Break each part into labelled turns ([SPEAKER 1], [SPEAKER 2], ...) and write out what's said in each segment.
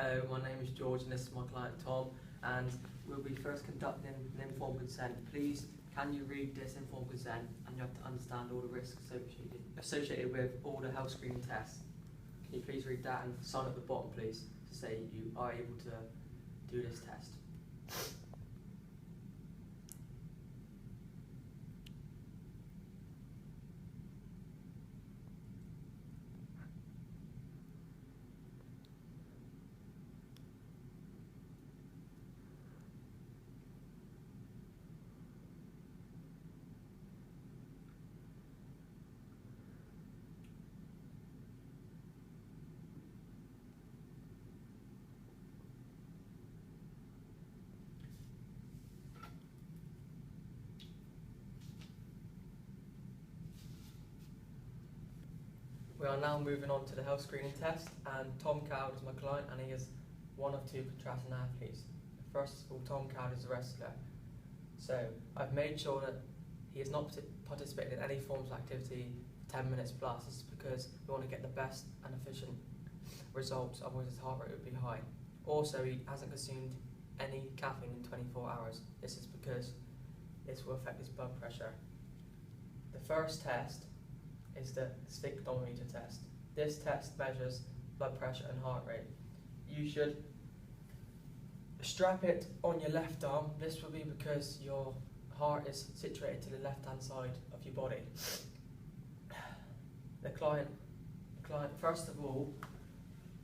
[SPEAKER 1] Hello, my name is George and this is my client Tom, and we'll be first conducting an informed consent. Please, can you read this informed consent, and you have to understand all the risks associated with all the health screening tests. Can you please read that and sign at the bottom, please, to say you are able to do this test. We are now moving on to the health screening test, and Tom Cowd is my client, and he is one of two contrasting athletes. First of all, Tom Cowd is a wrestler, so I've made sure that he has not participated in any forms of activity for 10 minutes plus. This is because we want to get the best and efficient results, otherwise his heart rate would be high. Also, he hasn't consumed any caffeine in 24 hours. This is because this will affect his blood pressure. The first test is the sphygmomanometer test. This test measures blood pressure and heart rate. You should strap it on your left arm. This will be because your heart is situated to the left hand side of your body. The client, first of all,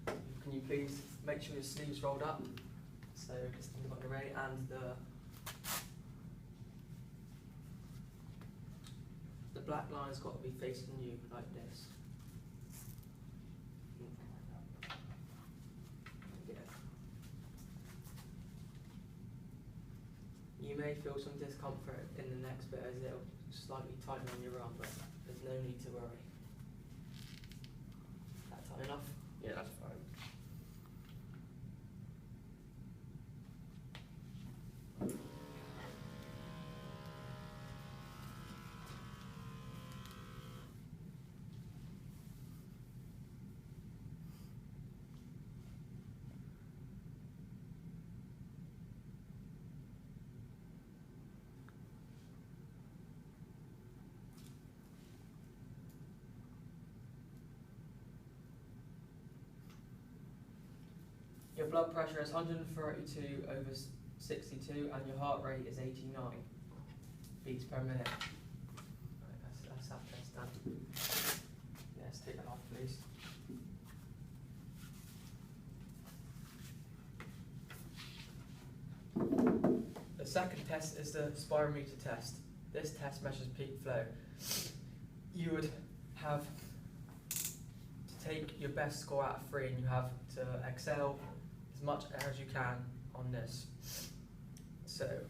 [SPEAKER 1] can you please make sure your sleeves rolled up? So just think about the rate, and the black line has got to be facing you like this. Yeah. You may feel some discomfort in the next bit as it'll slightly tighten on your arm, but there's no need to worry. Is that tight enough? Yeah, that's fine. Your blood pressure is 132 over 62 and your heart rate is 89 beats per minute. Right, that's that test done. Yes, take that off please. The second test is the spirometer test. This test measures peak flow. You would have to take your best score out of 3 and you have to excel as much air as you can on this. So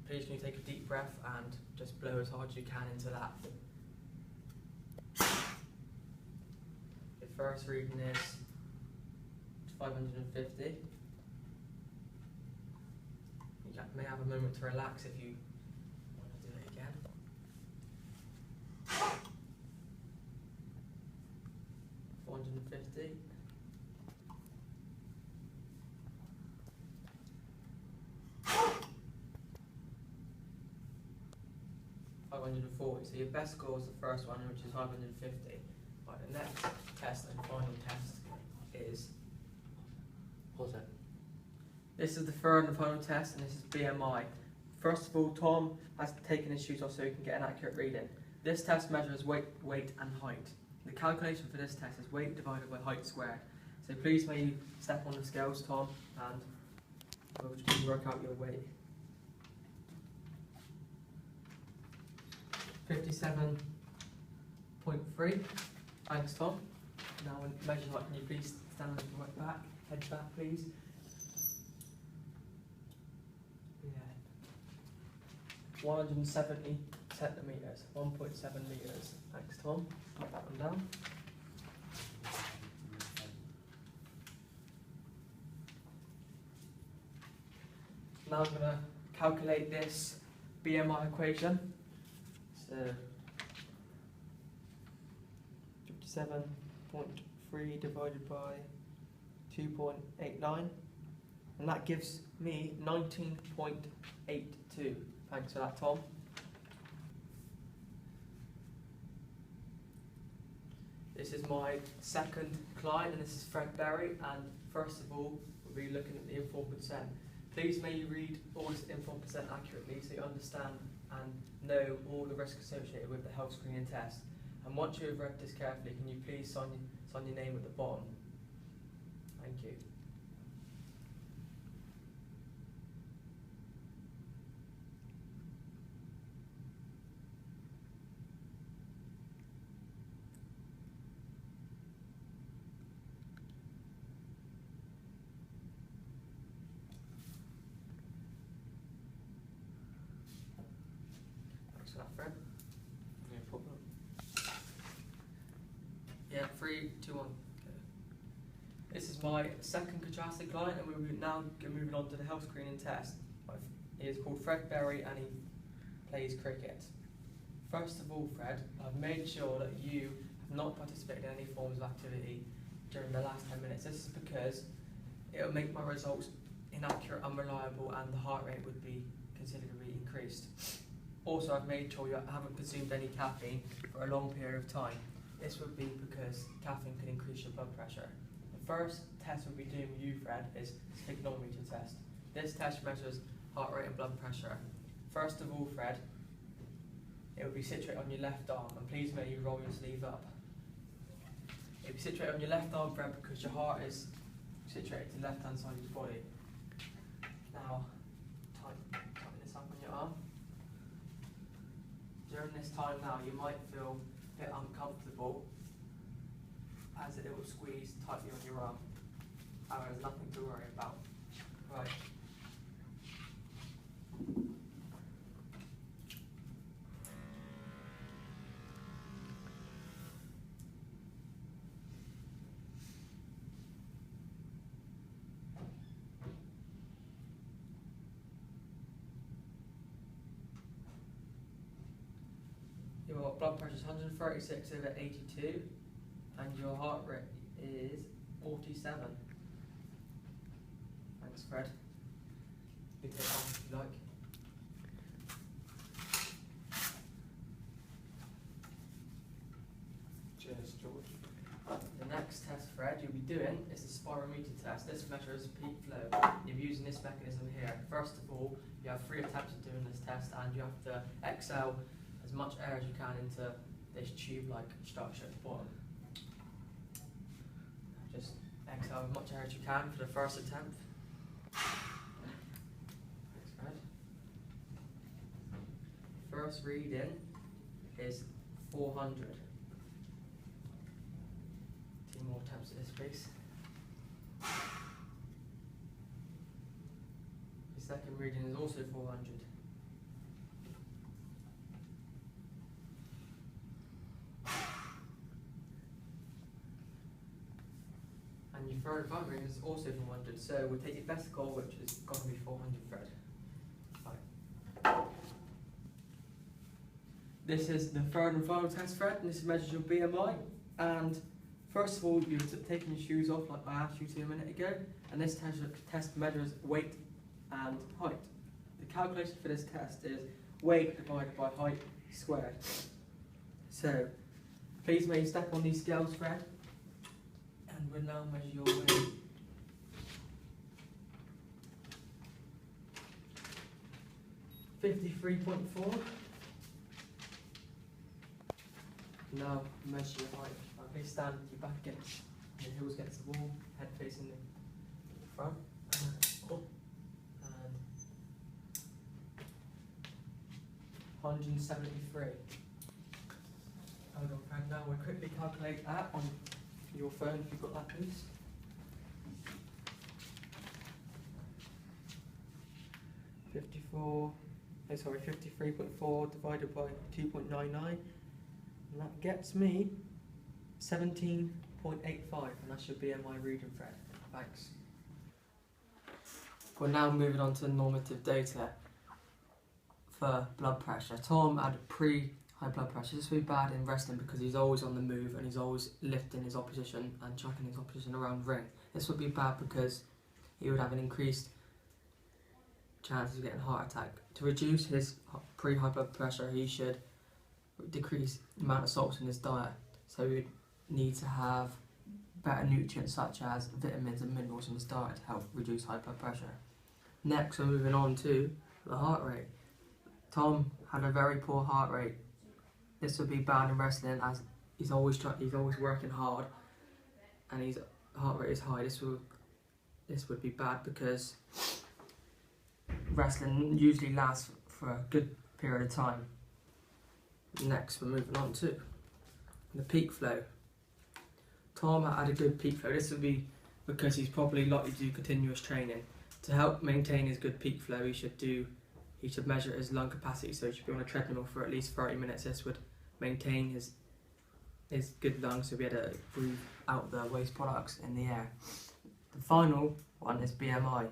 [SPEAKER 1] please can you take a deep breath and just blow as hard as you can into that. The first reading is 550. You may have a moment to relax if you want to do it again. 450. 540. So your best score is the first one, which is 550. Right, the next test and final test is, what's it? This is the third and final test, and this is BMI. First of all, Tom has taken his shoes off so he can get an accurate reading. This test measures weight, and height. The calculation for this test is weight divided by height squared. So please may you step on the scales, Tom, and we'll just work out your weight. 57.3. Thanks, Tom. Now when measure height, can you please stand on your right back, head back, please. Yeah. 170 centimeters, 1.7 meters. Thanks, Tom. Put that one down. Now I'm going to calculate this BMI equation. So 57.3 divided by 2.89, and that gives me 19.82. Thanks for that, Tom. This is my second client, and this is Fred Berry, and first of all, we'll be looking at the informed consent. Please may you read all this informed consent accurately so you understand and know all the risks associated with the health screening test. And once you have read this carefully, can you please sign your name at the bottom? Thank you. Thanks for that, Fred. No problem. Yeah, 3, 2, 1. This is my second contrasted client, and we're now moving on to the health screening test. He is called Fred Berry, and he plays cricket. First of all, Fred, I've made sure that you have not participated in any forms of activity during the last 10 minutes. This is because it will make my results inaccurate, unreliable, and the heart rate would be considerably increased. Also, I've made sure you haven't consumed any caffeine for a long period of time. This would be because caffeine can increase your blood pressure. The first test we'll be doing with you, Fred, is sphygmometer test. This test measures heart rate and blood pressure. First of all, Fred, it will be situated on your left arm, and please may you roll your sleeve up. It will be situated on your left arm, Fred, because your heart is situated to the left-hand side of your body. Now, tighten this up on your arm. During this time now, you might feel a bit uncomfortable as it will squeeze tightly on your arm. However, there's nothing to worry about. Right. Your blood pressure is 136/82, and your heart rate is 47. Thanks, Fred. You can take it off if you like. Cheers, George. The next test, Fred, you'll be doing is the spirometer test. This measures peak flow. You're using this mechanism here. First of all, you have 3 attempts at doing this test, and you have to exhale as much air as you can into this tube-like structure at the bottom. Just exhale as much air as you can for the first attempt. Thanks, Fred. First reading is 400. 2 more attempts at this, please. The second reading is also 400. And your third and final reading is also 400. So we'll take your best score, which is going to be 400, Fred. Right. This is the third and final test, Fred, and this measures your BMI. And first of all, you've taken your shoes off like I asked you to a minute ago, and this test measures weight and height. The calculation for this test is weight divided by height squared. So, please may you step on these scales, Fred, and we'll now measure your weight. .4. Now measure your height. Please stand with your back against your heels against the wall, head facing the front, and 173. Hold on, Fred. Now we'll quickly calculate that on your phone if you've got that, please. Sorry, 53.4 divided by 2.99, and that gets me 17.85, and that should be in my reading, Fred. Thanks. We're now moving on to normative data for blood pressure. Tom had pre-high blood pressure. This will be bad in wrestling because he's always on the move and he's always lifting his opposition and chucking his opposition around the ring. This would be bad because he would have an increased chance of getting a heart attack. To reduce his pre-high blood pressure, he should decrease the amount of salts in his diet. So he would need to have better nutrients such as vitamins and minerals in his diet to help reduce high blood pressure. Next, we're moving on to the heart rate. Tom had a very poor heart rate. This would be bad in wrestling as he's always working hard, and his heart rate is high. This would be bad because wrestling usually lasts for a good period of time. Next, we're moving on to the peak flow. Tom had a good peak flow. This would be because he's probably likely to do continuous training. To help maintain his good peak flow, he should measure his lung capacity. So he should be on a treadmill for at least 30 minutes. This would maintain his good lungs, so he'll be able to breathe out the waste products in the air. The final one is BMI.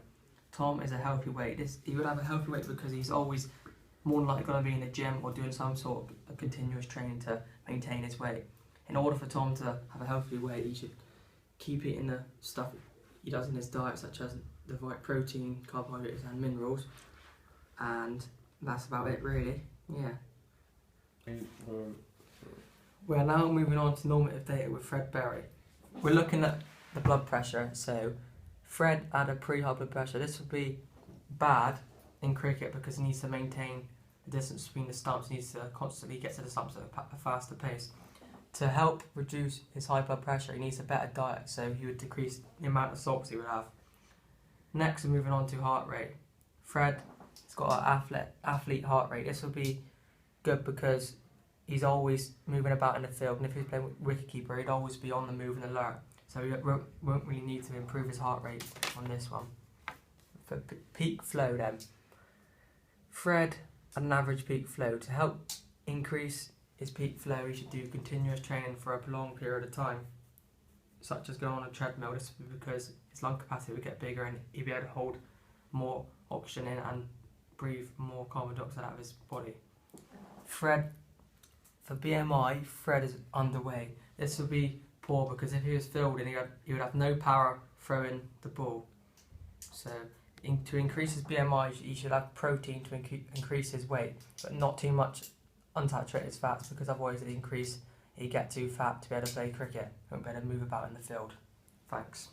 [SPEAKER 1] Tom is a healthy weight. He would have a healthy weight because he's always more than likely going to be in the gym or doing some sort of continuous training to maintain his weight. In order for Tom to have a healthy weight, he should keep eating the stuff he does in his diet, such as the right protein, carbohydrates and minerals. And that's about it really, yeah. We're now moving on to normative data with Fred Berry. We're looking at the blood pressure, so Fred had a pre-high blood pressure. This would be bad in cricket because he needs to maintain the distance between the stumps. He needs to constantly get to the stumps at a faster pace. To help reduce his high blood pressure, he needs a better diet, so he would decrease the amount of salts he would have. Next, we're moving on to heart rate. Fred has got an athlete heart rate. This would be good because he's always moving about in the field, and if he's playing wicketkeeper, he'd always be on the move and alert. So he won't really need to improve his heart rate on this one. For peak flow then, Fred had an average peak flow. To help increase his peak flow, he should do continuous training for a prolonged period of time, such as going on a treadmill. This would be because his lung capacity would get bigger and he'd be able to hold more oxygen in and breathe more carbon dioxide out of his body. For BMI, Fred is underweight. This would be poor because if he was fielding, he would have no power throwing the ball. So to increase his BMI, he should have protein to increase his weight, but not too much unsaturated fats, because otherwise he'd get too fat to be able to play cricket. He won't be able to move about in the field. Thanks.